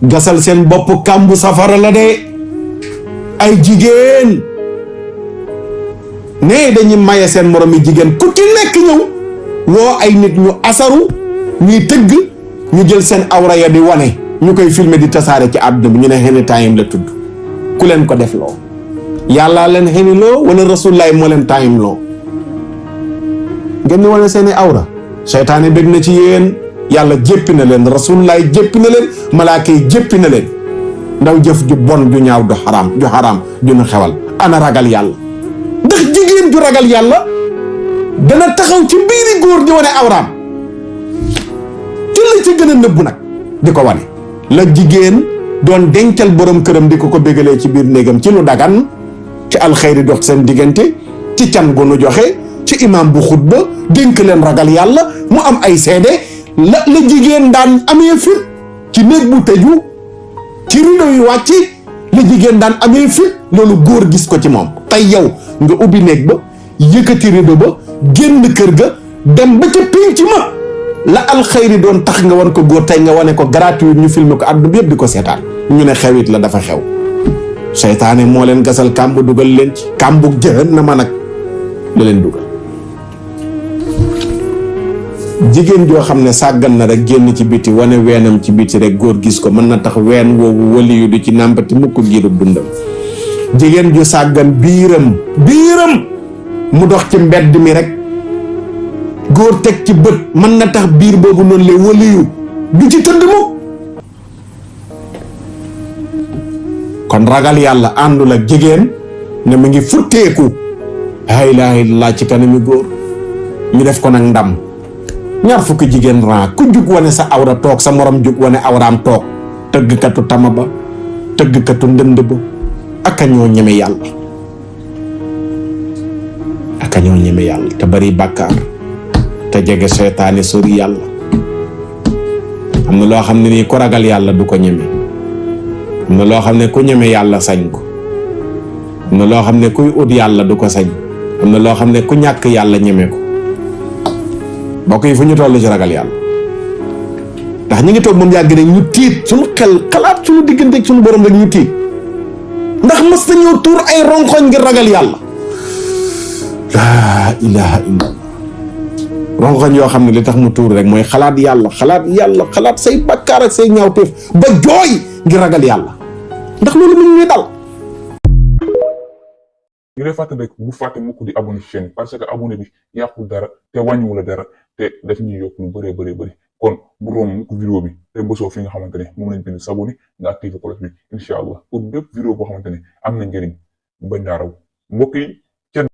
gasal seen bopp kàmbu safara la de. ay jigéen ne dañuy maye seen moromi jigéen ku ci nekk ñëw woo ay nit ñu asaru ñuy tëgg ñu jël seen awra ya di wane ñu koy filmer di tasaare ci àdduna bi ñu ne xeni time la tudd ku leen ko def loo yàllaa leen xeni loo wala rasulullaay moo leen time loo ngeen di wane seeni awra seytaane bëgg na ci yéen yàlla jéppi na leen rasulullaay jéppi na leen malaaka yi jéppi na leen ndaw jëf ju bon ju ñaaw du xaraam ju nu xewal ana ragal yàlla ndax jigéen ju ragal yàlla dana taxaw ci biiri góor di wane awraam ci la ci gën a nëbbu nag di ko wane la jigéen doon dencal borom këram di ko bégalee ci biir néegam ci lu dagan ci alxeyri dox seen diggante ci can gu nu joxe ci imam bu xutba dénk leen ragal yàlla mu am ay seede la jigéen daan amee fit ci néeg bu tëju ci rido yu wàcc la jigéen daan amee fit loolu góor gis ko ci moom tey yow nga ubbi néeg ba yëkkati rido ba génn kër ga dem ba ca pénc ma la alxayri doon tax nga wan ko góor tey nga wane ko gratuit ñu filmer ko àdduna bi yëpp di ko seetaan ñu ne xewit la dafa xew seytaane moo leen gasal kàmb dugal leen ci kàmbug jahannama nag la leen dugal jigéen joo xam ne sàggan na rek génn ci biti wane weenam ci biti rek góor gis ko mën na tax ween woowu wali yu du ci nàmpati mukk giirub dundam jigéen ju sàggan biiram mu dox ci mbedd mi rek góor teg ci bët mën na tax biir boobu noonu le wali yu du ci tëdd mukk kon ragal yàlla àndul ak jigéen ne mu ngi futteeku la ilaha illallah ci kanami góor ñu def ko nag ndam ñaar fukki jigéen ran ku jug wane sa awra toog sa morom jug wane awraam toog tëggkatu tama ba tëggkatu ndënd ba aka ñoo ñeme yàlla aka ñoo ñeme yàlla te bari bàkkaar te jege seytaane sori yàlla am na loo xam ne nii ku ragal yàlla du ko ñeme am na loo xam ne ku ñeme yàlla sañ ko am na loo xam ne kuy ut yàlla du ko sañ am na loo xam ne ku ñàkk yàlla ñeme ko mbokk yi fu ñu toll ci ragal yàlla ndax ñu ngi toog moom yàgg ne ñu tiit suñu xel xalaat suñu diggante ak suñu borom rek ñu tiit ndax mas nañoo tuur ay ronkoñ ngir ragal yàlla laa ilaha illa ronkoñ yoo xam ne li tax mu tuur rek mooy xalaat yàlla xalaat say bakkaar ak say ñaawteef ba jooy ngir ragal yàlla ndax loolu mu ngi dal. ñu lay fàttali rek bu fàtte mukk di abonné ci chaîne parce que abonné bi yàqul dara te wàññiwul la dara te daf ñuy yokk lu bëree kon bu romb mukk vidéo bi te bësoo fi nga xamante ne moom lañ bind s'abonné nga activé cloche bi incha allah pour bépp vidéo boo xamante ne am na njëriñ bañ laa raw mbokk yi